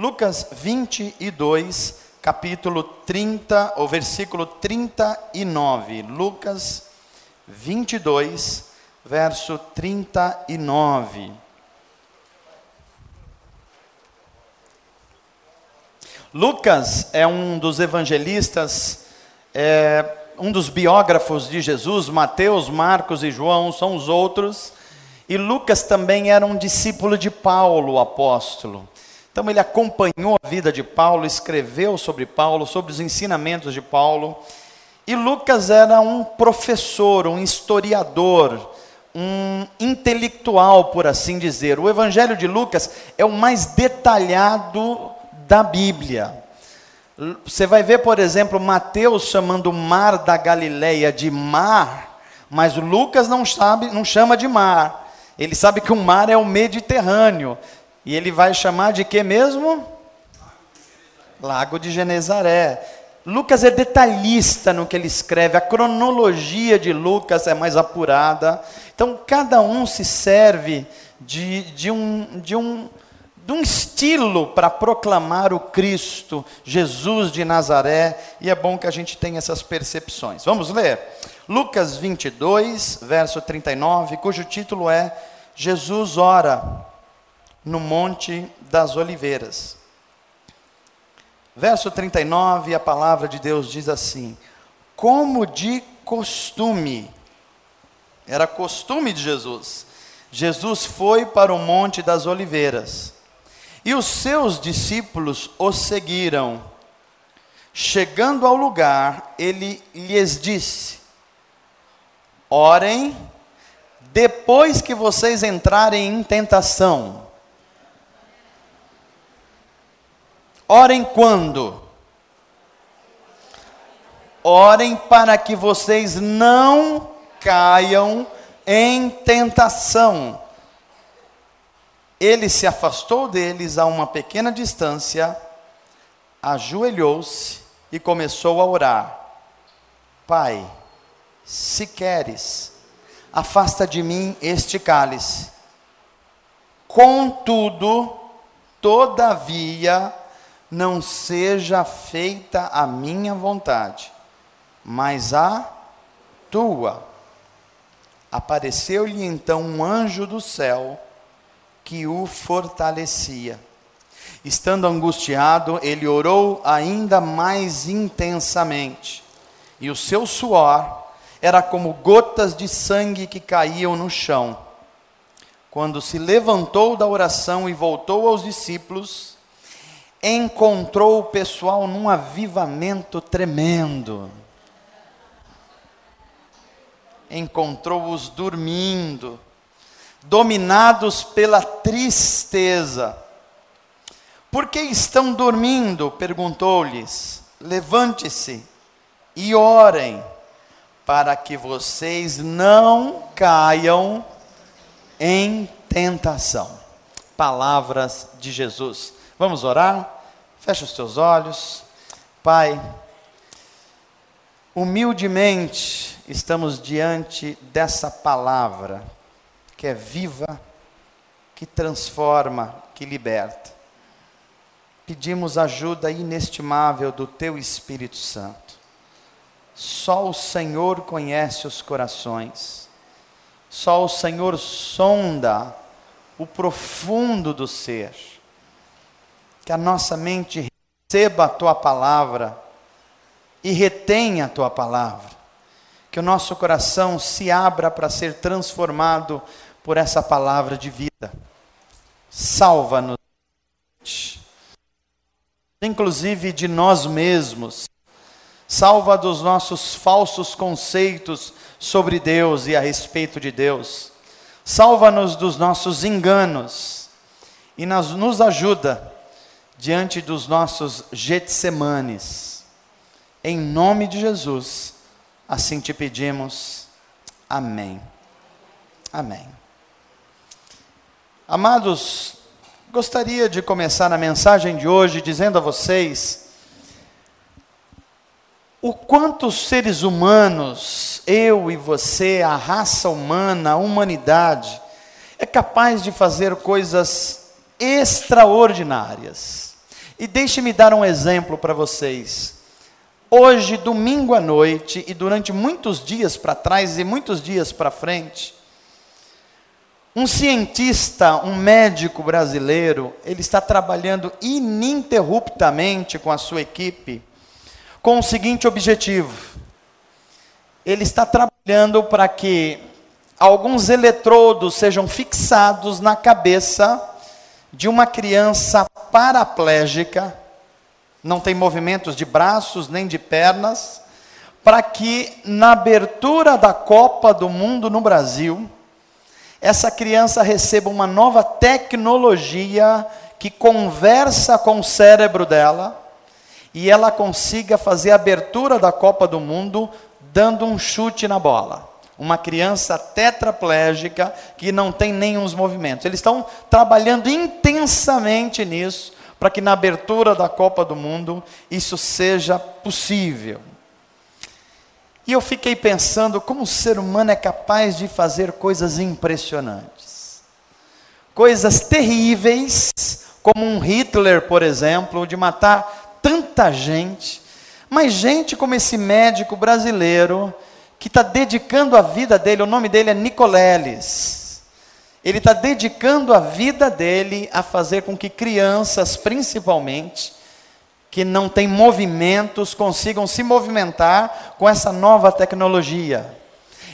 Lucas 22, capítulo 30, ou versículo 39. Lucas 22, verso 39. Lucas é um dos evangelistas, um dos biógrafos de Jesus. Mateus, Marcos e João são os outros. E Lucas também era um discípulo de Paulo, o apóstolo. Então ele acompanhou a vida de Paulo, escreveu sobre Paulo, sobre os ensinamentos de Paulo. E Lucas era um professor, um historiador, um intelectual, por assim dizer. O evangelho de Lucas é o mais detalhado da Bíblia. Você vai ver, por exemplo, Mateus chamando o mar da Galileia de mar, mas Lucas não chama de mar. Ele sabe que o mar é o Mediterrâneo. E ele vai chamar de quê mesmo? Lago de Genezaré. Lucas é detalhista no que ele escreve. A cronologia de Lucas é mais apurada. Então, cada um se serve de um estilo para proclamar o Cristo, Jesus de Nazaré. E é bom que a gente tenha essas percepções. Vamos ler? Lucas 22, verso 39, cujo título é Jesus ora no Monte das Oliveiras. Verso 39, a palavra de Deus diz assim: como de costume, era costume de Jesus, Jesus foi para o Monte das Oliveiras, e os seus discípulos o seguiram. Chegando ao lugar, ele lhes disse: orem, depois que vocês entrarem em tentação. Orem quando? Orem para que vocês não caiam em tentação. Ele se afastou deles a uma pequena distância, ajoelhou-se e começou a orar. Pai, se queres, afasta de mim este cálice. Contudo, todavia, não seja feita a minha vontade, mas a tua. Apareceu-lhe então um anjo do céu que o fortalecia. Estando angustiado, ele orou ainda mais intensamente, e o seu suor era como gotas de sangue que caíam no chão. Quando se levantou da oração e voltou aos discípulos, encontrou o pessoal num avivamento tremendo. Encontrou-os dormindo, dominados pela tristeza. Por que estão dormindo? Perguntou-lhes. Levante-se e orem, para que vocês não caiam em tentação. Palavras de Jesus. Vamos orar? Feche os teus olhos. Pai, humildemente estamos diante dessa palavra, que é viva, que transforma, que liberta. Pedimos ajuda inestimável do Teu Espírito Santo. Só o Senhor conhece os corações. Só o Senhor sonda o profundo do ser. Que a nossa mente receba a Tua palavra e retenha a Tua palavra. Que o nosso coração se abra para ser transformado por essa palavra de vida. Salva-nos, inclusive de nós mesmos. Salva dos nossos falsos conceitos sobre Deus e a respeito de Deus. Salva-nos dos nossos enganos e nos ajuda diante dos nossos Getsemanes. Em nome de Jesus, assim te pedimos. Amém. Amém. Amados, gostaria de começar a mensagem de hoje dizendo a vocês o quanto os seres humanos, eu e você, a raça humana, a humanidade, é capaz de fazer coisas extraordinárias. E deixe-me dar um exemplo para vocês. Hoje, domingo à noite, e durante muitos dias para trás e muitos dias para frente, um cientista, um médico brasileiro, ele está trabalhando ininterruptamente com a sua equipe, com o seguinte objetivo: ele está trabalhando para que alguns eletrodos sejam fixados na cabeça de uma criança paraplégica, não tem movimentos de braços nem de pernas, para que na abertura da Copa do Mundo no Brasil, essa criança receba uma nova tecnologia que conversa com o cérebro dela, e ela consiga fazer a abertura da Copa do Mundo dando um chute na bola. Uma criança tetraplégica que não tem nenhum movimentos. Eles estão trabalhando intensamente nisso, para que na abertura da Copa do Mundo isso seja possível. E eu fiquei pensando como o ser humano é capaz de fazer coisas impressionantes. Coisas terríveis, como um Hitler, por exemplo, de matar tanta gente. Mas gente como esse médico brasileiro, que está dedicando a vida dele, o nome dele é Nicoleles. Ele está dedicando a vida dele a fazer com que crianças, principalmente, que não têm movimentos, consigam se movimentar com essa nova tecnologia.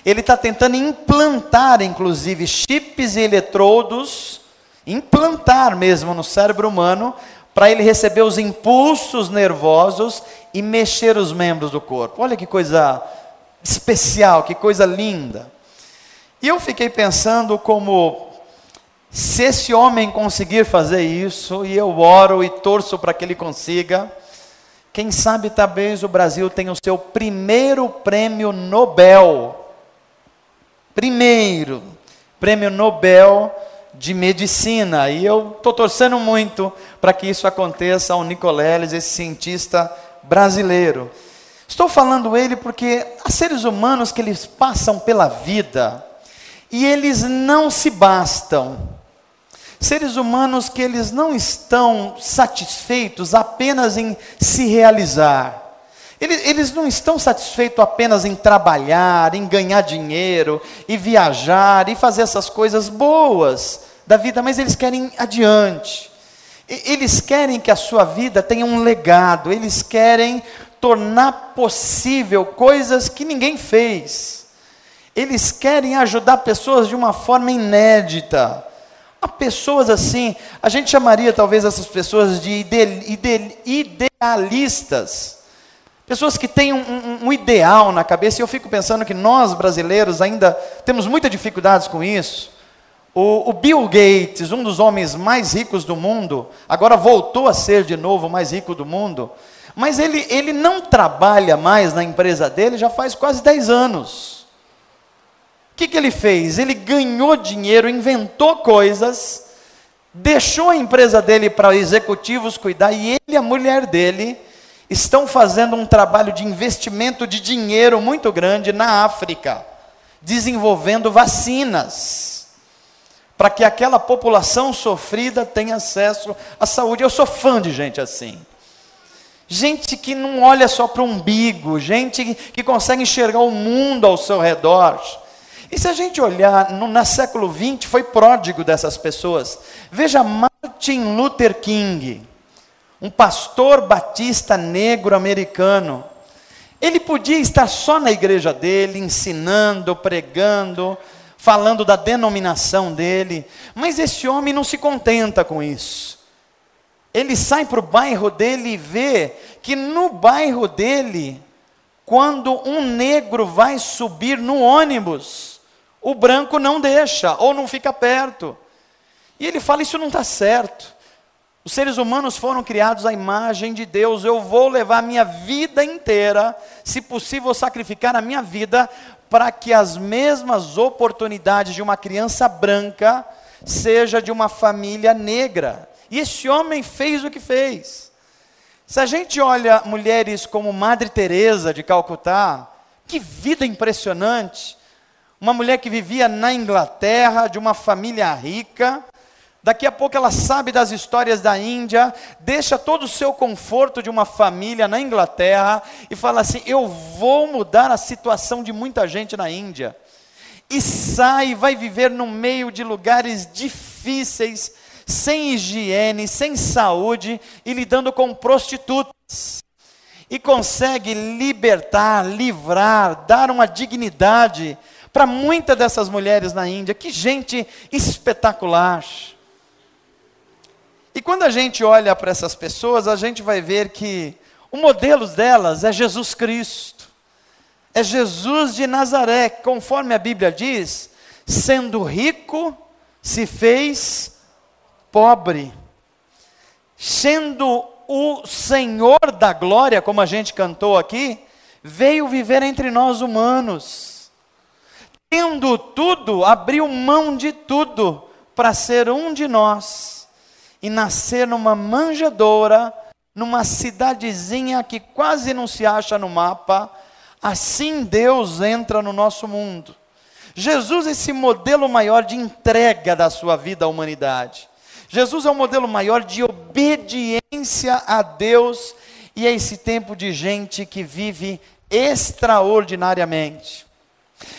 Ele está tentando implantar, inclusive, chips e eletrodos, implantar mesmo no cérebro humano, para ele receber os impulsos nervosos e mexer os membros do corpo. Olha que coisa especial, que coisa linda. E eu fiquei pensando como, se esse homem conseguir fazer isso, e eu oro e torço para que ele consiga, quem sabe talvez o Brasil tenha o seu primeiro prêmio Nobel. Primeiro prêmio Nobel de medicina. E eu estou torcendo muito para que isso aconteça ao Nicoleles, esse cientista brasileiro. Estou falando ele porque há seres humanos que eles passam pela vida e eles não se bastam. Seres humanos que eles não estão satisfeitos apenas em se realizar. Eles não estão satisfeitos apenas em trabalhar, em ganhar dinheiro, e viajar, e fazer essas coisas boas da vida, mas eles querem adiante. Eles querem que a sua vida tenha um legado, eles querem tornar possível coisas que ninguém fez. Eles querem ajudar pessoas de uma forma inédita. Há pessoas assim, a gente chamaria talvez essas pessoas de idealistas. Pessoas que têm um ideal na cabeça, e eu fico pensando que nós brasileiros ainda temos muitas dificuldades com isso. O Bill Gates, um dos homens mais ricos do mundo, agora voltou a ser de novo o mais rico do mundo, mas ele não trabalha mais na empresa dele já faz quase 10 anos. O que ele fez? Ele ganhou dinheiro, inventou coisas, deixou a empresa dele para executivos cuidar, e ele e a mulher dele estão fazendo um trabalho de investimento de dinheiro muito grande na África, desenvolvendo vacinas, para que aquela população sofrida tenha acesso à saúde. Eu sou fã de gente assim. Gente que não olha só para o umbigo, gente que consegue enxergar o mundo ao seu redor. E se a gente olhar, no século XX, foi pródigo dessas pessoas. Veja Martin Luther King, um pastor batista negro americano. Ele podia estar só na igreja dele, ensinando, pregando, falando da denominação dele, mas esse homem não se contenta com isso. Ele sai para o bairro dele e vê que no bairro dele, quando um negro vai subir no ônibus, o branco não deixa, ou não fica perto. E ele fala, isso não está certo. Os seres humanos foram criados à imagem de Deus. Eu vou levar a minha vida inteira, se possível sacrificar a minha vida, para que as mesmas oportunidades de uma criança branca, seja de uma família negra. E esse homem fez o que fez. Se a gente olha mulheres como Madre Teresa de Calcutá, que vida impressionante. Uma mulher que vivia na Inglaterra, de uma família rica, Daqui a pouco ela sabe das histórias da Índia, deixa todo o seu conforto de uma família na Inglaterra e fala assim: eu vou mudar a situação de muita gente na Índia. E sai, vai viver no meio de lugares difíceis, sem higiene, sem saúde e lidando com prostitutas. E consegue libertar, livrar, dar uma dignidade para muitas dessas mulheres na Índia. Que gente espetacular! E quando a gente olha para essas pessoas, a gente vai ver que o modelo delas é Jesus Cristo. É Jesus de Nazaré, conforme a Bíblia diz, sendo rico, se fez pobre. Sendo o Senhor da glória, como a gente cantou aqui, veio viver entre nós humanos. Tendo tudo, abriu mão de tudo para ser um de nós. E nascer numa manjedoura, numa cidadezinha que quase não se acha no mapa. Assim Deus entra no nosso mundo. Jesus é esse modelo maior de entrega da sua vida à humanidade. Jesus é o modelo maior de obediência a Deus. E é esse tempo de gente que vive extraordinariamente.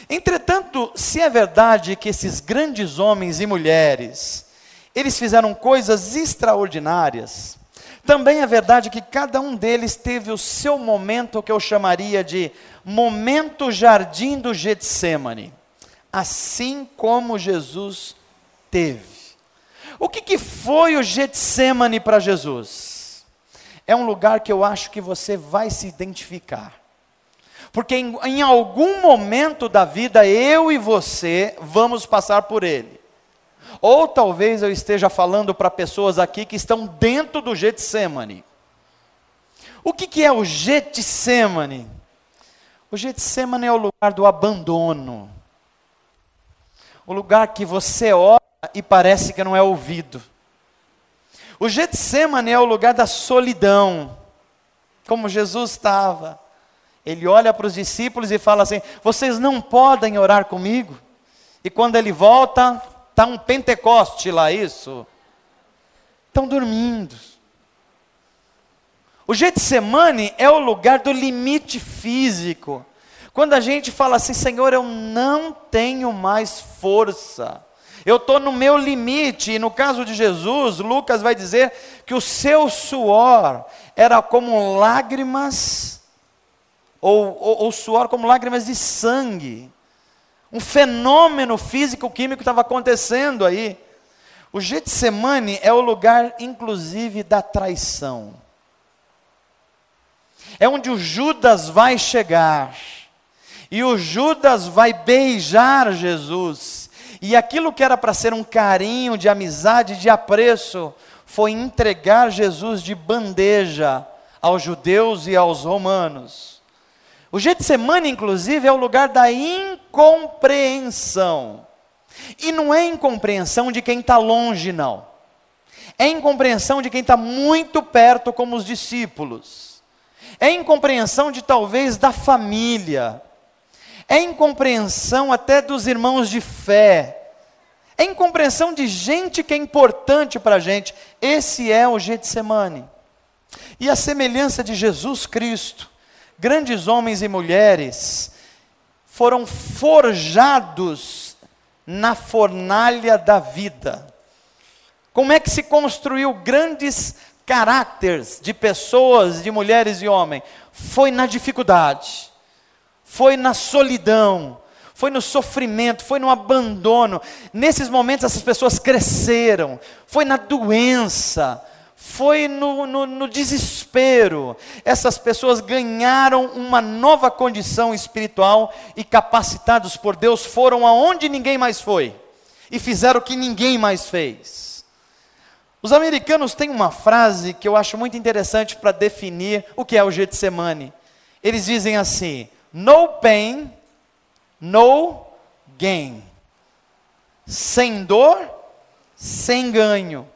Entretanto, se é verdade que esses grandes homens e mulheres, eles fizeram coisas extraordinárias, também é verdade que cada um deles teve o seu momento que eu chamaria de momento jardim do Getsêmani, assim como Jesus teve. O que foi o Getsêmani para Jesus? É um lugar que eu acho que você vai se identificar, porque em algum momento da vida eu e você vamos passar por ele. Ou talvez eu esteja falando para pessoas aqui que estão dentro do Getsêmani. O que é o Getsêmani? O Getsêmani é o lugar do abandono. O lugar que você ora e parece que não é ouvido. O Getsêmani é o lugar da solidão. Como Jesus estava. Ele olha para os discípulos e fala assim: vocês não podem orar comigo? E quando ele volta, está um Pentecoste lá, isso? Estão dormindo. O Getsêmani é o lugar do limite físico. Quando a gente fala assim: Senhor, eu não tenho mais força. Eu estou no meu limite. E no caso de Jesus, Lucas vai dizer que o seu suor era como lágrimas, ou suor como lágrimas de sangue. Um fenômeno físico-químico estava acontecendo aí. O Getsêmani é o lugar, inclusive, da traição. É onde o Judas vai chegar. E o Judas vai beijar Jesus. E aquilo que era para ser um carinho, de amizade, de apreço, foi entregar Jesus de bandeja aos judeus e aos romanos. O Getsêmani, inclusive, é o lugar da incompreensão. E não é incompreensão de quem está longe, não. É incompreensão de quem está muito perto, como os discípulos. É incompreensão de talvez da família. É incompreensão até dos irmãos de fé. É incompreensão de gente que é importante para a gente. Esse é o Getsêmani. E a semelhança de Jesus Cristo, grandes homens e mulheres foram forjados na fornalha da vida. Como é que se construiu grandes caráteres de pessoas, de mulheres e homens? Foi na dificuldade, foi na solidão, foi no sofrimento, foi no abandono. Nesses momentos essas pessoas cresceram, foi na doença, foi no desespero. Essas pessoas ganharam uma nova condição espiritual e, capacitados por Deus, foram aonde ninguém mais foi e fizeram o que ninguém mais fez. Os americanos têm uma frase que eu acho muito interessante para definir o que é o Getsêmani. Eles dizem assim: no pain, no gain. Sem dor, sem ganho.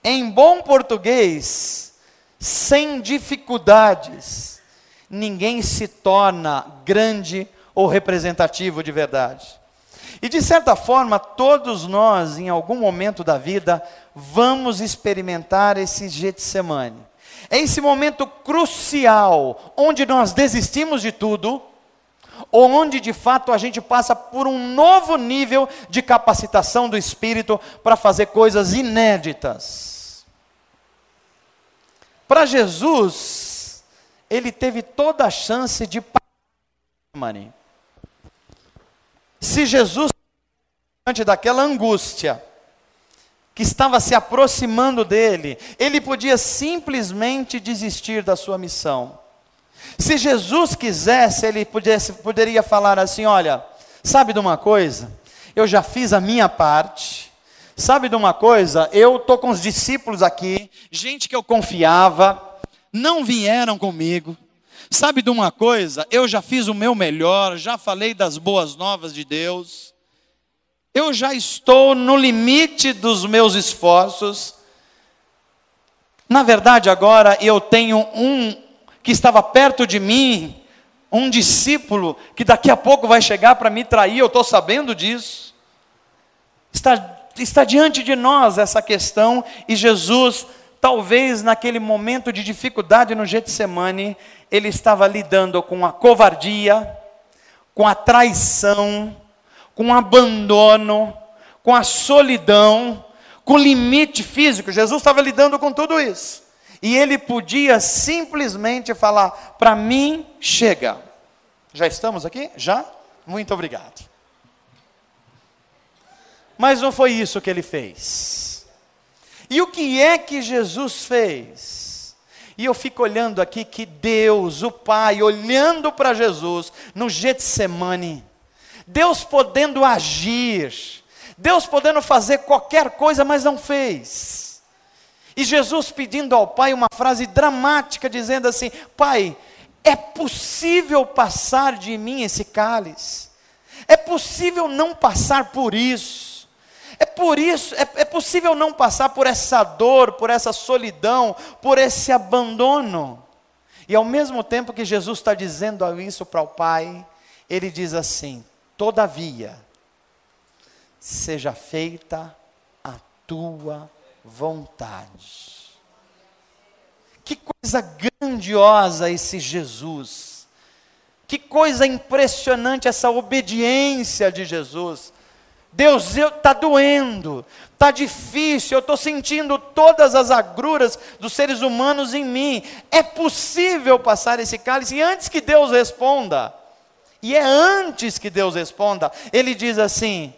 Em bom português, sem dificuldades, ninguém se torna grande ou representativo de verdade. E de certa forma, todos nós, em algum momento da vida, vamos experimentar esse Getsemane. É esse momento crucial, onde nós desistimos de tudo, ou onde de fato a gente passa por um novo nível de capacitação do Espírito para fazer coisas inéditas. Para Jesus, ele teve toda a chance de parar. Se Jesus, diante daquela angústia que estava se aproximando dele, ele podia simplesmente desistir da sua missão. Se Jesus quisesse, ele poderia falar assim: olha, sabe de uma coisa? Eu já fiz a minha parte. Sabe de uma coisa? Eu estou com os discípulos aqui, gente que eu confiava, não vieram comigo. Sabe de uma coisa? Eu já fiz o meu melhor, já falei das boas novas de Deus. Eu já estou no limite dos meus esforços. Na verdade, agora eu tenho um que estava perto de mim, um discípulo que daqui a pouco vai chegar para me trair, eu estou sabendo disso. Está diante de nós essa questão, e Jesus, talvez naquele momento de dificuldade no Getsemane, ele estava lidando com a covardia, com a traição, com o abandono, com a solidão, com o limite físico. Jesus estava lidando com tudo isso. E ele podia simplesmente falar: para mim, chega. Já estamos aqui? Já? Muito obrigado. Mas não foi isso que ele fez. E o que é que Jesus fez? E eu fico olhando aqui que Deus, o Pai, olhando para Jesus no Getsemane, Deus podendo agir, Deus podendo fazer qualquer coisa, mas não fez. E Jesus pedindo ao Pai uma frase dramática, dizendo assim: Pai, é possível passar de mim esse cálice? É possível não passar por isso? É possível não passar por essa dor, por essa solidão, por esse abandono? E ao mesmo tempo que Jesus está dizendo isso para o Pai, ele diz assim: todavia, seja feita a tua vontade. Que coisa grandiosa esse Jesus, que coisa impressionante essa obediência de Jesus. Deus, está doendo, está difícil, eu estou sentindo todas as agruras dos seres humanos em mim, é possível passar esse cálice? E antes que Deus responda, ele diz assim: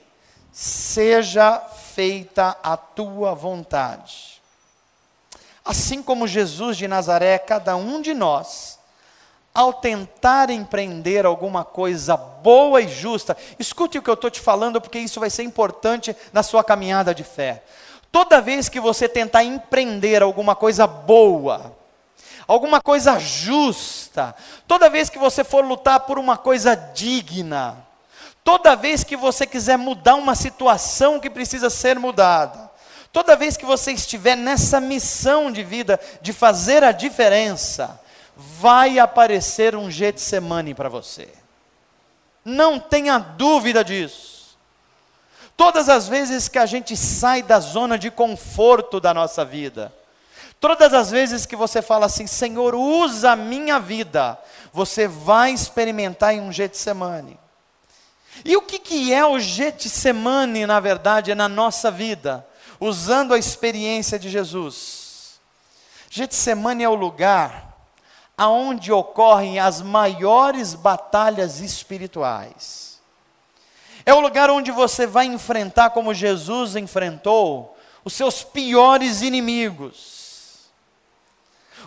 seja feita a tua vontade. Assim como Jesus de Nazaré, cada um de nós, ao tentar empreender alguma coisa boa e justa, escute o que eu estou te falando, porque isso vai ser importante na sua caminhada de fé. Toda vez que você tentar empreender alguma coisa boa, alguma coisa justa, toda vez que você for lutar por uma coisa digna, toda vez que você quiser mudar uma situação que precisa ser mudada, toda vez que você estiver nessa missão de vida, de fazer a diferença, vai aparecer um Getsemane para você. Não tenha dúvida disso. Todas as vezes que a gente sai da zona de conforto da nossa vida, todas as vezes que você fala assim: Senhor, usa a minha vida, você vai experimentar em um Getsemane. E o que é o Getsemane, na verdade, na nossa vida, usando a experiência de Jesus? Getsemane é o lugar aonde ocorrem as maiores batalhas espirituais. É o lugar onde você vai enfrentar, como Jesus enfrentou, os seus piores inimigos.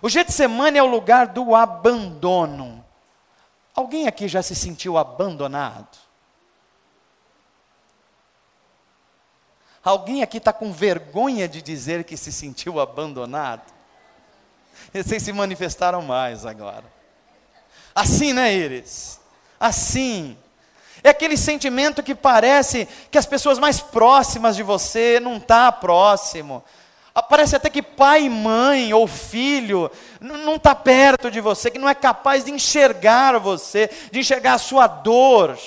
O Getsemane é o lugar do abandono. Alguém aqui já se sentiu abandonado? Alguém aqui está com vergonha de dizer que se sentiu abandonado? Vocês se manifestaram mais agora. Assim, né, Iris? Assim. É aquele sentimento que parece que as pessoas mais próximas de você não estão próximo. Parece até que pai, mãe ou filho não está perto de você, que não é capaz de enxergar você, de enxergar a sua dor,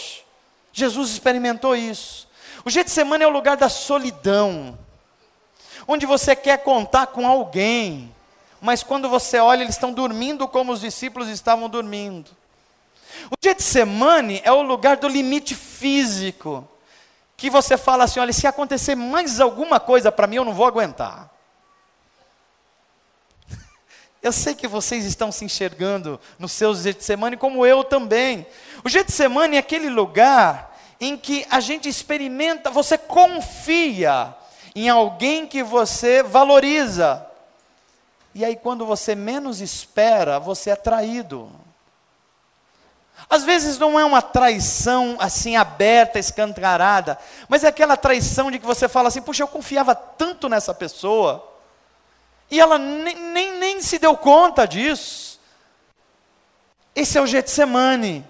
Jesus experimentou isso. O Getsemane é o lugar da solidão, onde você quer contar com alguém, mas quando você olha, eles estão dormindo como os discípulos estavam dormindo. O Getsemane é o lugar do limite físico, que você fala assim, olha, se acontecer mais alguma coisa para mim, eu não vou aguentar. Eu sei que vocês estão se enxergando nos seus Getsemane, como eu também. O Getsemane é aquele lugar em que a gente experimenta, você confia em alguém que você valoriza. E aí quando você menos espera, você é traído. Às vezes não é uma traição assim aberta, escancarada, mas é aquela traição de que você fala assim, puxa, eu confiava tanto nessa pessoa, e ela nem se deu conta disso. Esse é o Getsemane.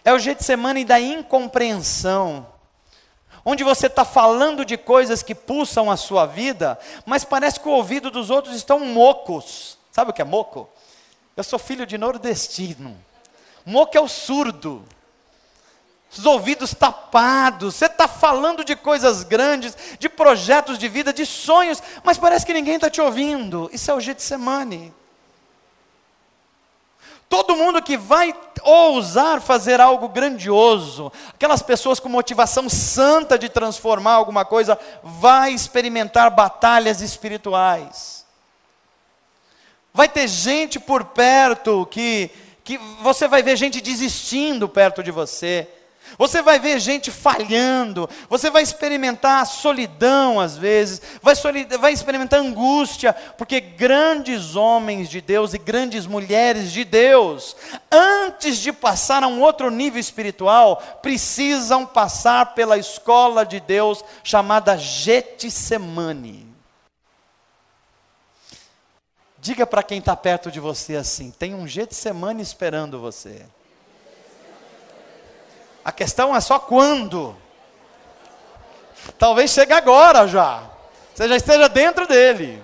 É o Getsemane da incompreensão, onde você está falando de coisas que pulsam a sua vida, mas parece que o ouvido dos outros estão mocos. Sabe o que é moco? Eu sou filho de nordestino. Moco é o surdo. Os ouvidos tapados. Você está falando de coisas grandes, de projetos de vida, de sonhos, mas parece que ninguém está te ouvindo. Isso é o Getsemane. Todo mundo que vai ousar fazer algo grandioso, aquelas pessoas com motivação santa de transformar alguma coisa, vai experimentar batalhas espirituais. Vai ter gente por perto que você vai ver gente desistindo perto de você. Você vai ver gente falhando, você vai experimentar solidão às vezes, vai experimentar angústia, porque grandes homens de Deus e grandes mulheres de Deus, antes de passar a um outro nível espiritual, precisam passar pela escola de Deus, chamada Getsemane. Diga para quem está perto de você assim, tem um Getsemane esperando você. A questão é só quando. Talvez chegue agora já. Você já esteja dentro dele.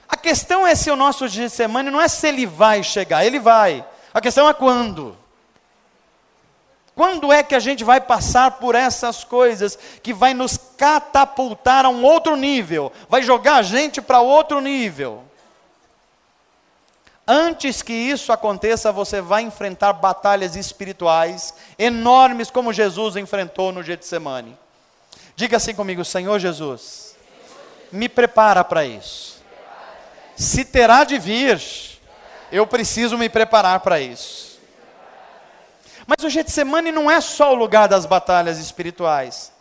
A questão é se o nosso Getsemane não é se ele vai chegar, ele vai. A questão é quando. Quando é que a gente vai passar por essas coisas que vai nos catapultar a um outro nível, vai jogar a gente para outro nível? Antes que isso aconteça, você vai enfrentar batalhas espirituais enormes, como Jesus enfrentou no Getsemane. Diga assim comigo, Senhor Jesus, me prepara para isso. Se terá de vir, eu preciso me preparar para isso. Mas o Getsemane não é só o lugar das batalhas espirituais.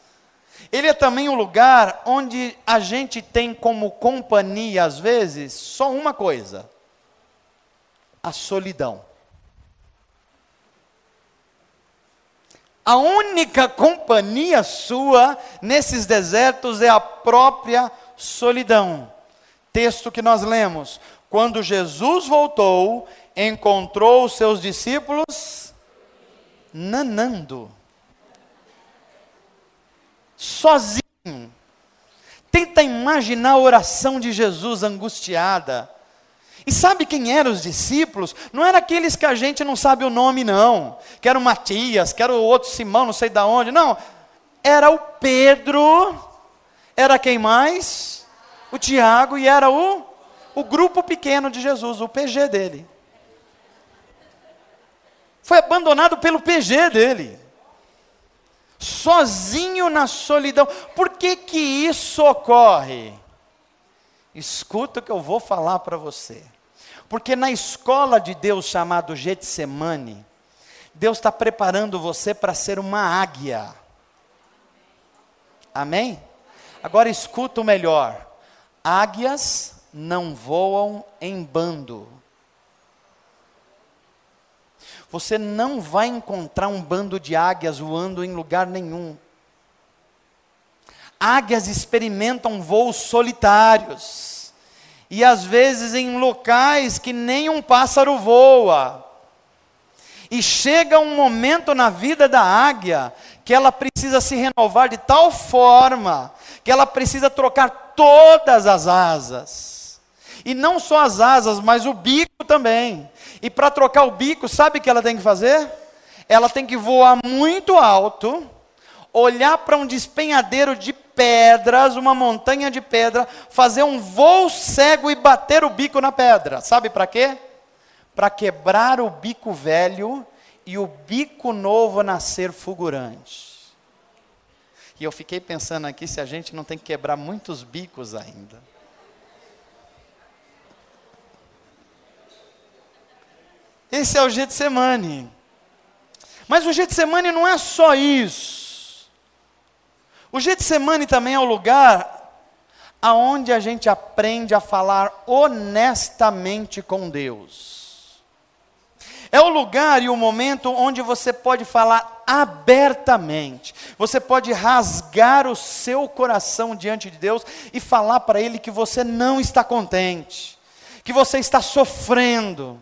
Ele é também um lugar onde a gente tem como companhia, às vezes, só uma coisa: a solidão. A única companhia sua nesses desertos é a própria solidão. Texto que nós lemos: quando Jesus voltou, encontrou os seus discípulos nanando, sozinho. Tenta imaginar a oração de Jesus angustiada. E sabe quem eram os discípulos? Não eram aqueles que a gente não sabe o nome não, que era o Matias, que era o outro Simão, não sei de onde, não. Era o Pedro, era quem mais? O Tiago, e era o grupo pequeno de Jesus, o PG dele. Foi abandonado pelo PG dele. Sozinho na solidão. Por que que isso ocorre? Escuta o que eu vou falar para você. Porque na escola de Deus chamado Getsemane, Deus está preparando você para ser uma águia. Amém? Agora escuta o melhor. Águias não voam em bando. Você não vai encontrar um bando de águias voando em lugar nenhum. Águias experimentam voos solitários. E às vezes em locais que nem um pássaro voa. E chega um momento na vida da águia que ela precisa se renovar de tal forma que ela precisa trocar todas as asas. E não só as asas, mas o bico também. E para trocar o bico, sabe o que ela tem que fazer? ela tem que voar muito alto, olhar para um despenhadeiro de pedras, uma montanha de pedra, fazer um voo cego e bater o bico na pedra. Sabe para quê? Para quebrar o bico velho e o bico novo nascer fulgurante. E eu fiquei pensando aqui se a gente não tem que quebrar muitos bicos ainda. Esse é o Getsemane. Mas o Getsemane não é só isso. O Getsemane também é o lugar aonde a gente aprende a falar honestamente com Deus. É o lugar e o momento onde você pode falar abertamente. Você pode rasgar o seu coração diante de Deus e falar para Ele que você não está contente, que você está sofrendo,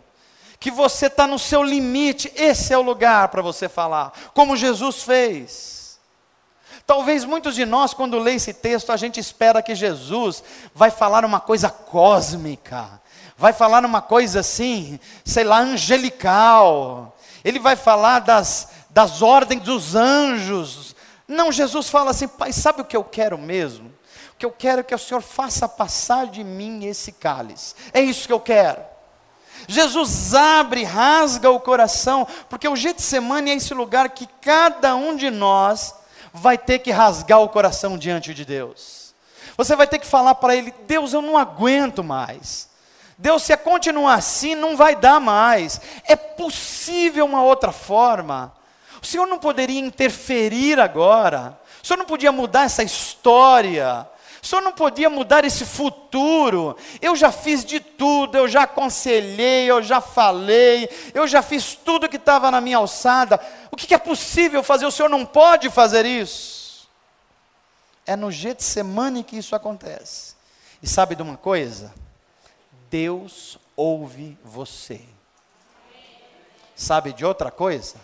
que você está no seu limite. Esse é o lugar para você falar, como Jesus fez. Talvez muitos de nós, quando lê esse texto, a gente espera que Jesus vai falar uma coisa cósmica, vai falar uma coisa assim, sei lá, angelical. Ele vai falar das ordens dos anjos. Não, Jesus fala assim: Pai, sabe o que eu quero mesmo? O que eu quero é que o Senhor faça passar de mim esse cálice. É isso que eu quero. Jesus abre, rasga o coração, porque o Getsemane é esse lugar que cada um de nós vai ter que rasgar o coração diante de Deus. Você vai ter que falar para Ele: Deus, eu não aguento mais. Deus, se continuar assim, não vai dar mais. É possível uma outra forma. O Senhor não poderia interferir agora. O Senhor não podia mudar essa história. O Senhor não podia mudar esse futuro. Eu já fiz de tudo, eu já aconselhei, eu já falei, eu já fiz tudo que estava na minha alçada. O que é possível fazer? O Senhor não pode fazer isso. É no Getsemane que isso acontece. E sabe de uma coisa? Deus ouve você. Sabe de outra coisa?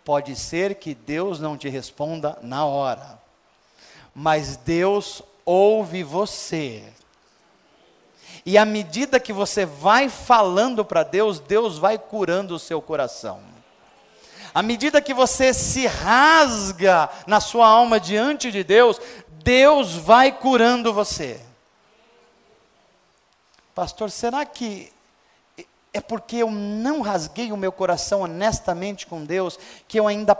Pode ser que Deus não te responda na hora, mas Deus ouve você. E à medida que você vai falando para Deus, Deus vai curando o seu coração. À medida que você se rasga na sua alma diante de Deus, Deus vai curando você. Pastor, será que é porque eu não rasguei o meu coração honestamente com Deus, que eu ainda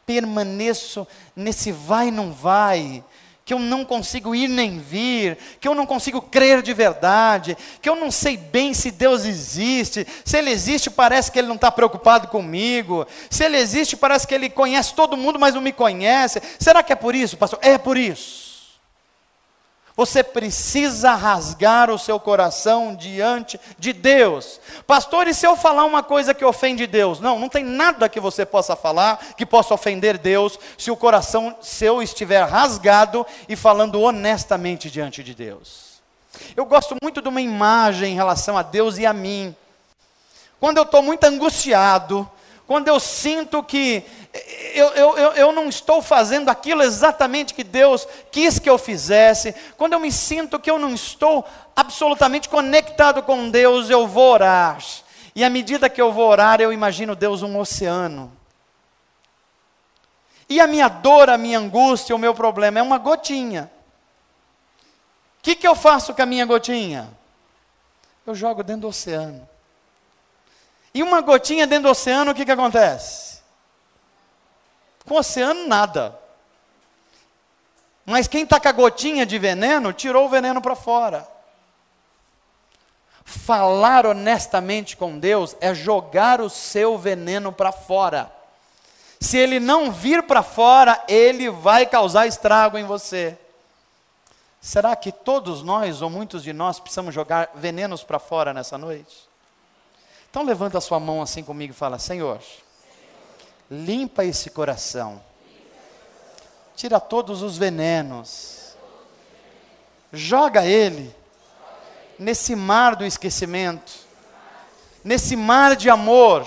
permaneço nesse vai e não vai, que eu não consigo ir nem vir, que eu não consigo crer de verdade, que eu não sei bem se Deus existe? Se Ele existe, parece que Ele não está preocupado comigo. Se Ele existe, parece que Ele conhece todo mundo, mas não me conhece. Será que é por isso, pastor? É por isso. Você precisa rasgar o seu coração diante de Deus. Pastor, e se eu falar uma coisa que ofende Deus? Não, não tem nada que você possa falar que possa ofender Deus, se o coração seu estiver rasgado e falando honestamente diante de Deus. Eu gosto muito de uma imagem em relação a Deus e a mim. Quando eu estou muito angustiado, quando eu sinto que eu não estou fazendo aquilo exatamente que Deus quis que eu fizesse, quando eu me sinto que eu não estou absolutamente conectado com Deus, eu vou orar. E à medida que eu vou orar, eu imagino Deus um oceano. E a minha dor, a minha angústia, o meu problema é uma gotinha. O que eu faço com a minha gotinha? Eu jogo dentro do oceano. E uma gotinha dentro do oceano, o que acontece? Com o oceano, nada. Mas quem está com a gotinha de veneno, tirou o veneno para fora. Falar honestamente com Deus é jogar o seu veneno para fora. Se ele não vir para fora, ele vai causar estrago em você. Será que todos nós, ou muitos de nós, precisamos jogar venenos para fora nessa noite? Então levanta a sua mão assim comigo e fala: Senhor, limpa esse coração, tira todos os venenos, joga ele nesse mar do esquecimento, nesse mar de amor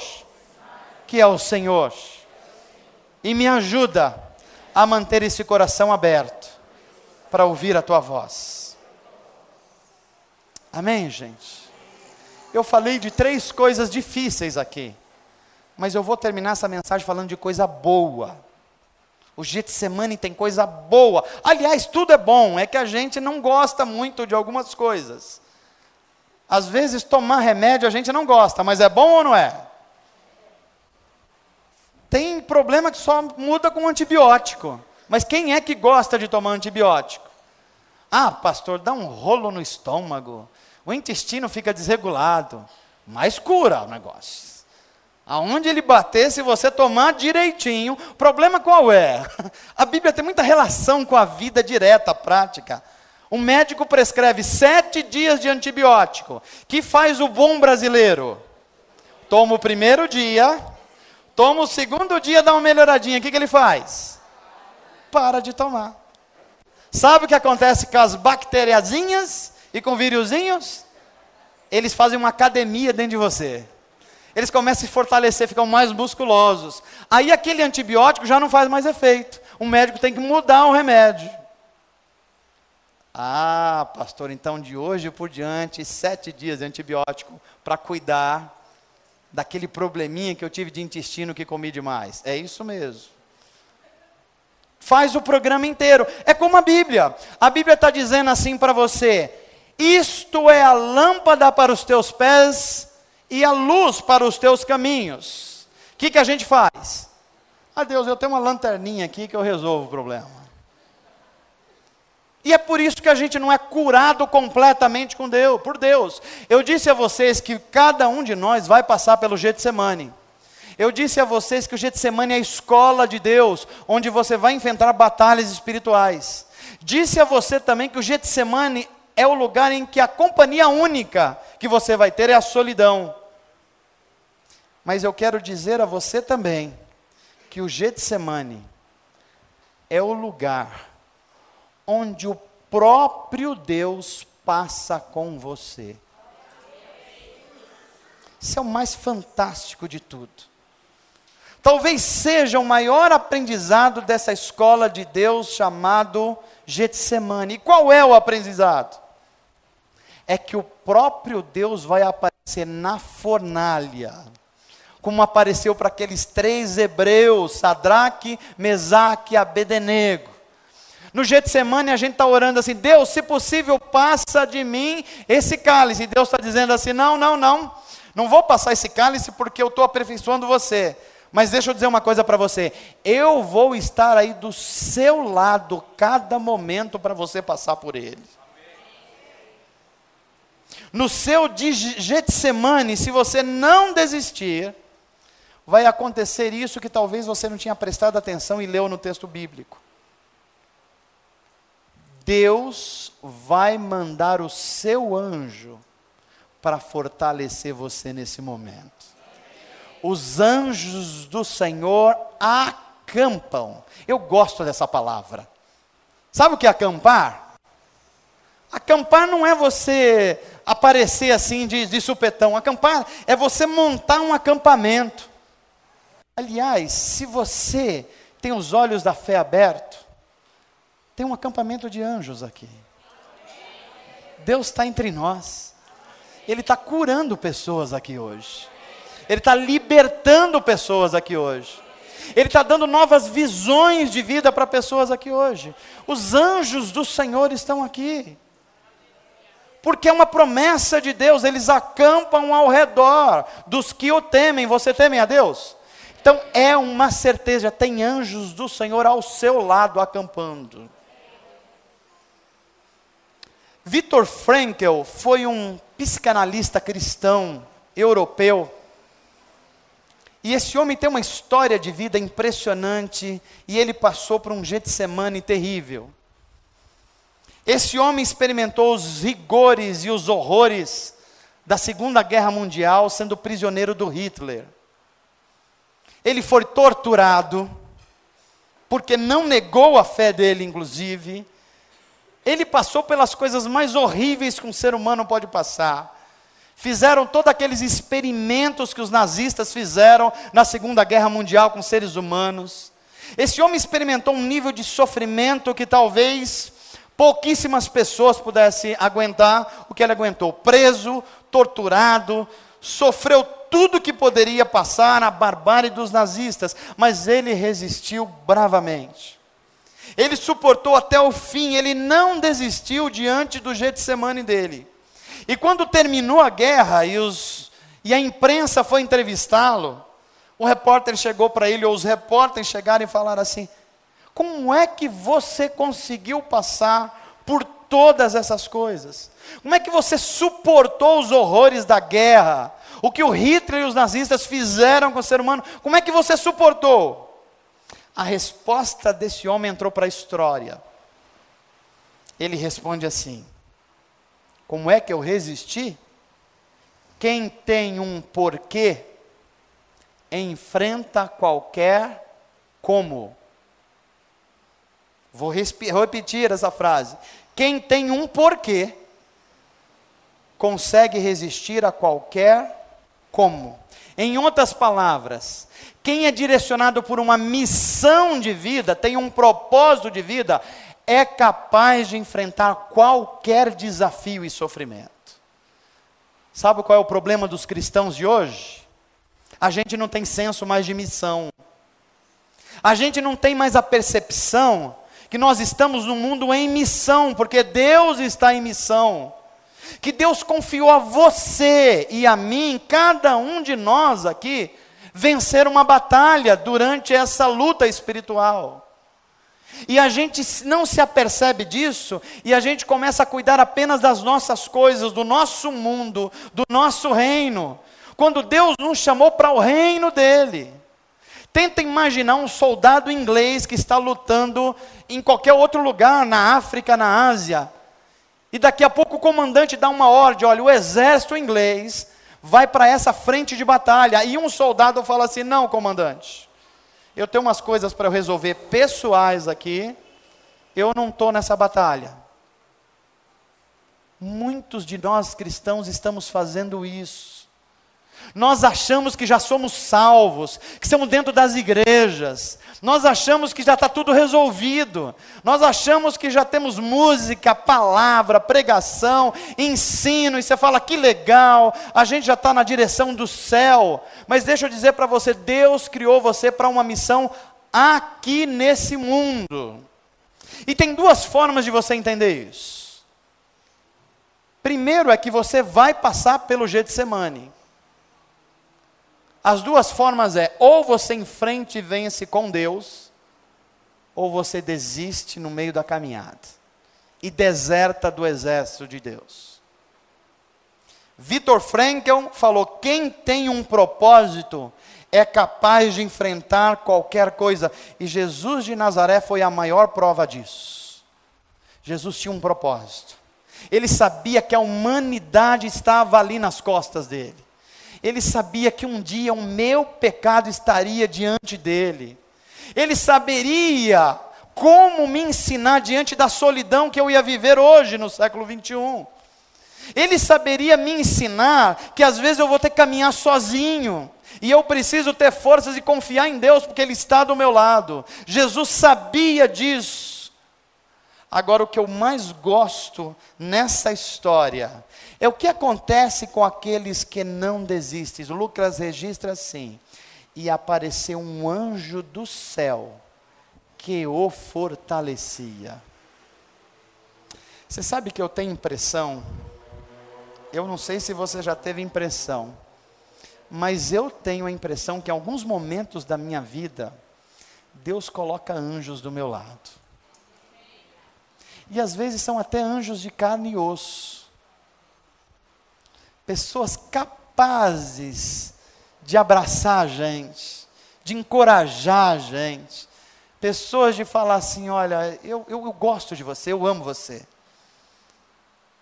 que é o Senhor, e me ajuda a manter esse coração aberto para ouvir a tua voz. Amém, gente? Eu falei de 3 coisas difíceis aqui, Mas eu vou terminar essa mensagem falando de coisa boa. O Getsemane tem coisa boa. Aliás, tudo é bom, é que a gente não gosta muito de algumas coisas. Às vezes tomar remédio a gente não gosta, mas é bom ou não é? Tem problema que só muda com antibiótico. Mas quem é que gosta de tomar antibiótico? Ah, pastor, dá um rolo no estômago, o intestino fica desregulado, mas cura o negócio. Aonde ele bater, se você tomar direitinho, o problema qual é? A Bíblia tem muita relação com a vida direta, prática. O médico prescreve 7 dias de antibiótico. Que faz o bom brasileiro? Toma o primeiro dia, toma o segundo dia, dá uma melhoradinha. O que ele faz? Para de tomar. Sabe o que acontece com as bacteriazinhas e com víriozinhos? Eles fazem uma academia dentro de você. Eles começam a se fortalecer, ficam mais musculosos. Aí aquele antibiótico já não faz mais efeito. O médico tem que mudar o remédio. Ah, pastor, então de hoje por diante, 7 dias de antibiótico para cuidar daquele probleminha que eu tive de intestino que comi demais. É isso mesmo. Faz o programa inteiro. É como a Bíblia. A Bíblia está dizendo assim para você: isto é a lâmpada para os teus pés e a luz para os teus caminhos. O que a gente faz? Ah, Deus, eu tenho uma lanterninha aqui que eu resolvo o problema. E é por isso que a gente não é curado completamente por Deus. Eu disse a vocês que cada um de nós vai passar pelo Getsemane. Eu disse a vocês que o Getsemane é a escola de Deus, onde você vai enfrentar batalhas espirituais. Disse a você também que o Getsemane é o lugar em que a companhia única que você vai ter é a solidão. Mas eu quero dizer a você também que o Getsemane é o lugar onde o próprio Deus passa com você. Isso é o mais fantástico de tudo. Talvez seja o maior aprendizado dessa escola de Deus chamado Getsemane. E qual é o aprendizado? É que o próprio Deus vai aparecer na fornalha, como apareceu para aqueles 3 hebreus, Sadraque, Mesaque e Abednego. No Getsemane a gente está orando assim: Deus, se possível, passa de mim esse cálice. E Deus está dizendo assim: não vou passar esse cálice porque eu estou aperfeiçoando você. Mas deixa eu dizer uma coisa para você: eu vou estar aí do seu lado cada momento para você passar por ele. No seu Getsemane, se você não desistir, vai acontecer isso que talvez você não tinha prestado atenção e leu no texto bíblico. Deus vai mandar o seu anjo para fortalecer você nesse momento. Os anjos do Senhor acampam. Eu gosto dessa palavra. Sabe o que é acampar? Acampar não é você aparecer assim de supetão. Acampar é você montar um acampamento. Aliás, se você tem os olhos da fé abertos, tem um acampamento de anjos aqui. Deus está entre nós. Ele está curando pessoas aqui hoje. Ele está libertando pessoas aqui hoje. Ele está dando novas visões de vida para pessoas aqui hoje. Os anjos do Senhor estão aqui. Porque é uma promessa de Deus. Eles acampam ao redor dos que o temem. Você teme a Deus? Então é uma certeza. Tem anjos do Senhor ao seu lado acampando. Viktor Frankl foi um psicanalista cristão europeu. E esse homem tem uma história de vida impressionante, e ele passou por um Getsemane terrível. Esse homem experimentou os rigores e os horrores da Segunda Guerra Mundial, sendo prisioneiro do Hitler. Ele foi torturado, porque não negou a fé dele, inclusive. Ele passou pelas coisas mais horríveis que um ser humano pode passar. Fizeram todos aqueles experimentos que os nazistas fizeram na Segunda Guerra Mundial com seres humanos. Esse homem experimentou um nível de sofrimento que talvez pouquíssimas pessoas pudessem aguentar o que ele aguentou. Preso, torturado, sofreu tudo que poderia passar, a barbárie dos nazistas, mas ele resistiu bravamente. Ele suportou até o fim, ele não desistiu diante do Getsemane dele. E quando terminou a guerra e a imprensa foi entrevistá-lo, o repórter chegou para ele, ou os repórteres chegaram e falaram assim: como é que você conseguiu passar por todas essas coisas? Como é que você suportou os horrores da guerra? O que o Hitler e os nazistas fizeram com o ser humano? Como é que você suportou? A resposta desse homem entrou para a história. Ele responde assim: como é que eu resisti? Quem tem um porquê, enfrenta qualquer como. Vou repetir essa frase. Quem tem um porquê, consegue resistir a qualquer como. Em outras palavras, quem é direcionado por uma missão de vida, tem um propósito de vida, é capaz de enfrentar qualquer desafio e sofrimento. Sabe qual é o problema dos cristãos de hoje? A gente não tem senso mais de missão. A gente não tem mais a percepção que nós estamos num mundo em missão, porque Deus está em missão. Que Deus confiou a você e a mim, cada um de nós aqui, vencer uma batalha durante essa luta espiritual. E a gente não se apercebe disso, e a gente começa a cuidar apenas das nossas coisas, do nosso mundo, do nosso reino, quando Deus nos chamou para o reino dele. Tenta imaginar um soldado inglês que está lutando em qualquer outro lugar, na África, na Ásia, e daqui a pouco o comandante dá uma ordem: olha, o exército inglês vai para essa frente de batalha, e um soldado fala assim: não, comandante, eu tenho umas coisas para eu resolver pessoais aqui, eu não estou nessa batalha. Muitos de nós cristãos estamos fazendo isso. Nós achamos que já somos salvos, que estamos dentro das igrejas, nós achamos que já está tudo resolvido, nós achamos que já temos música, palavra, pregação, ensino, e você fala: que legal, a gente já está na direção do céu. Mas deixa eu dizer para você, Deus criou você para uma missão aqui nesse mundo. E tem duas formas de você entender isso. Primeiro é que você vai passar pelo Getsemane. As duas formas é: ou você enfrenta e vence com Deus, ou você desiste no meio da caminhada e deserta do exército de Deus. Viktor Frankl falou: quem tem um propósito é capaz de enfrentar qualquer coisa. E Jesus de Nazaré foi a maior prova disso. Jesus tinha um propósito. Ele sabia que a humanidade estava ali nas costas dele. Ele sabia que um dia o meu pecado estaria diante dele. Ele saberia como me ensinar diante da solidão que eu ia viver hoje no século 21. Ele saberia me ensinar que às vezes eu vou ter que caminhar sozinho, e eu preciso ter forças e confiar em Deus, porque Ele está do meu lado. Jesus sabia disso. Agora, o que eu mais gosto nessa história é o que acontece com aqueles que não desistem. Lucas registra assim: e apareceu um anjo do céu que o fortalecia. Você sabe que eu tenho impressão, eu não sei se você já teve impressão, mas eu tenho a impressão que em alguns momentos da minha vida, Deus coloca anjos do meu lado. E às vezes são até anjos de carne e osso. Pessoas capazes de abraçar a gente, de encorajar a gente. Pessoas de falar assim: olha, eu gosto de você, eu amo você.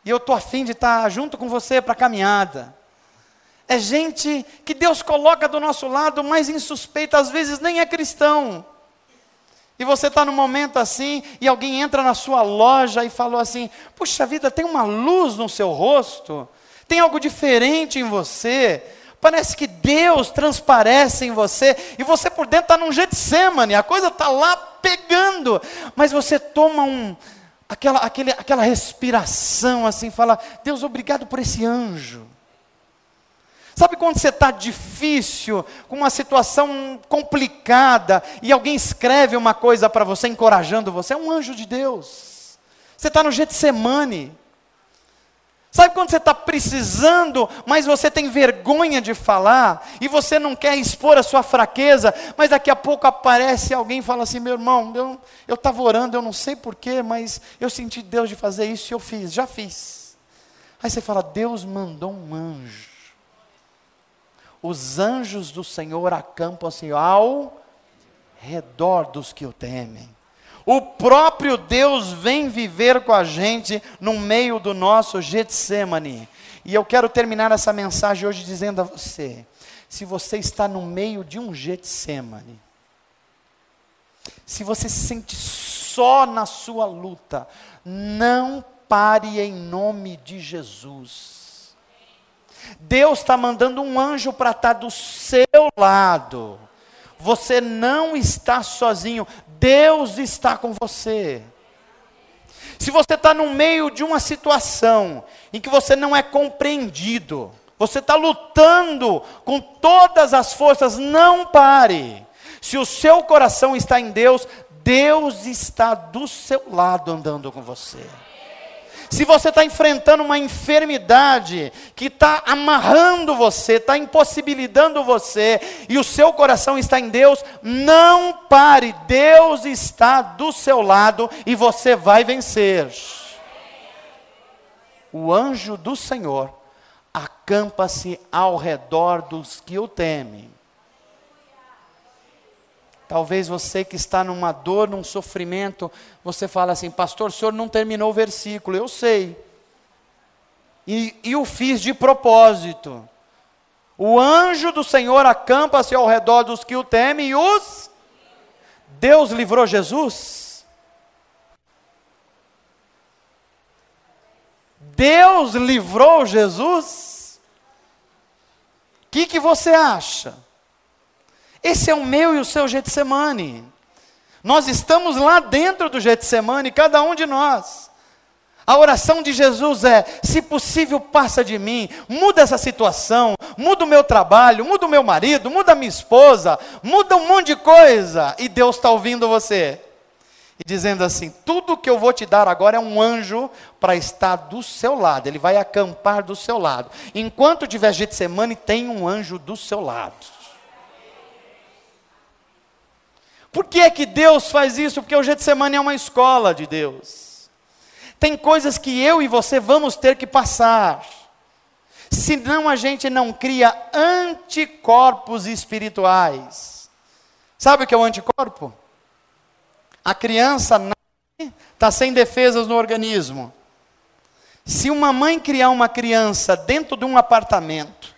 E eu estou a fim de estar junto com você para a caminhada. É gente que Deus coloca do nosso lado, mas insuspeita, às vezes nem é cristão. E você está num momento assim, e alguém entra na sua loja e falou assim: puxa vida, tem uma luz no seu rosto, tem algo diferente em você, parece que Deus transparece em você, e você por dentro está num Getsemane, a coisa está lá pegando, mas você toma aquela respiração assim, fala: Deus, obrigado por esse anjo. Sabe quando você está difícil, com uma situação complicada, e alguém escreve uma coisa para você, encorajando você? É um anjo de Deus. Você está no Getsemane. Sabe quando você está precisando, mas você tem vergonha de falar, e você não quer expor a sua fraqueza, mas daqui a pouco aparece alguém e fala assim: meu irmão, eu estava orando, eu não sei porquê, mas eu senti Deus de fazer isso e eu fiz, já fiz. Aí você fala: Deus mandou um anjo. Os anjos do Senhor acampam-se ao redor dos que o temem. O próprio Deus vem viver com a gente no meio do nosso Getsemane. E eu quero terminar essa mensagem hoje dizendo a você: se você está no meio de um Getsemane, se você se sente só na sua luta, não pare em nome de Jesus. Deus está mandando um anjo para estar do seu lado. Você não está sozinho, Deus está com você. Se você está no meio de uma situação em que você não é compreendido, você está lutando com todas as forças, não pare. Se o seu coração está em Deus, Deus está do seu lado andando com você. Se você está enfrentando uma enfermidade que está amarrando você, está impossibilitando você, e o seu coração está em Deus, não pare, Deus está do seu lado e você vai vencer. O anjo do Senhor acampa-se ao redor dos que o temem. Talvez você que está numa dor, num sofrimento, você fala assim: pastor, o senhor não terminou o versículo. Eu sei. E o fiz de propósito. O anjo do Senhor acampa-se ao redor dos que o temem e os... Deus livrou Jesus? Deus livrou Jesus? O que você acha? Esse é o meu e o seu Getsemane. Nós estamos lá dentro do Getsemane, cada um de nós. A oração de Jesus é: se possível, passa de mim, muda essa situação, muda o meu trabalho, muda o meu marido, muda a minha esposa, muda um monte de coisa. E Deus está ouvindo você e dizendo assim: tudo que eu vou te dar agora é um anjo para estar do seu lado. Ele vai acampar do seu lado. Enquanto tiver Getsemane, tem um anjo do seu lado. Por que é que Deus faz isso? Porque o Getsemane é uma escola de Deus. Tem coisas que eu e você vamos ter que passar. Senão a gente não cria anticorpos espirituais. Sabe o que é o anticorpo? A criança nasce, está sem defesas no organismo. Se uma mãe criar uma criança dentro de um apartamento,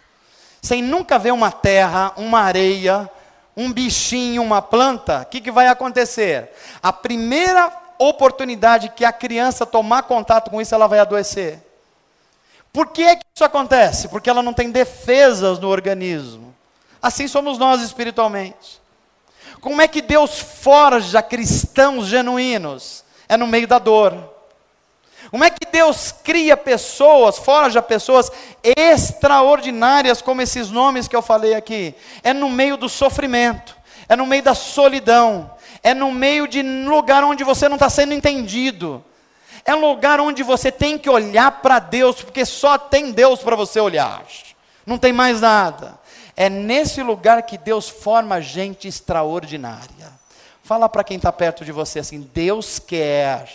sem nunca ver uma terra, uma areia, um bichinho, uma planta, o que vai acontecer? A primeira oportunidade que a criança tomar contato com isso, ela vai adoecer. Por que é que isso acontece? Porque ela não tem defesas no organismo. Assim somos nós espiritualmente. Como é que Deus forja cristãos genuínos? É no meio da dor. Como é que Deus cria pessoas, forja pessoas extraordinárias, como esses nomes que eu falei aqui? É no meio do sofrimento, é no meio da solidão, é no meio de um lugar onde você não está sendo entendido. É um lugar onde você tem que olhar para Deus, porque só tem Deus para você olhar. Não tem mais nada. É nesse lugar que Deus forma gente extraordinária. Fala para quem está perto de você assim: Deus quer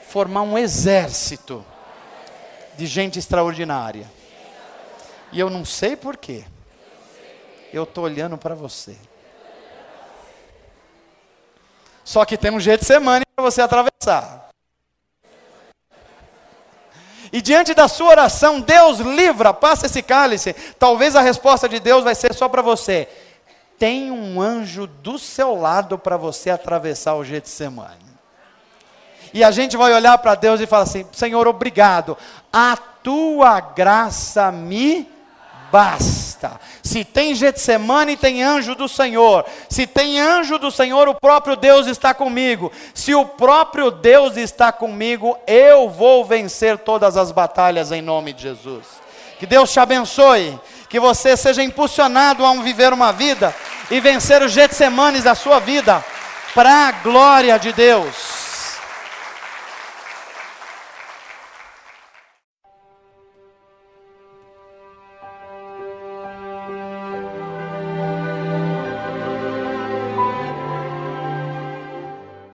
formar um exército de gente extraordinária. E eu não sei porquê. Eu estou olhando para você. Só que tem um Getsemane para você atravessar. E diante da sua oração, Deus livra, passa esse cálice. Talvez a resposta de Deus vai ser só para você: tem um anjo do seu lado para você atravessar o Getsemane. E a gente vai olhar para Deus e falar assim: Senhor, obrigado, a tua graça me basta. Se tem Getsemane, tem anjo do Senhor. Se tem anjo do Senhor, o próprio Deus está comigo. Se o próprio Deus está comigo, eu vou vencer todas as batalhas em nome de Jesus. Que Deus te abençoe. Que você seja impulsionado a viver uma vida e vencer os Getsemanes da sua vida, para a glória de Deus.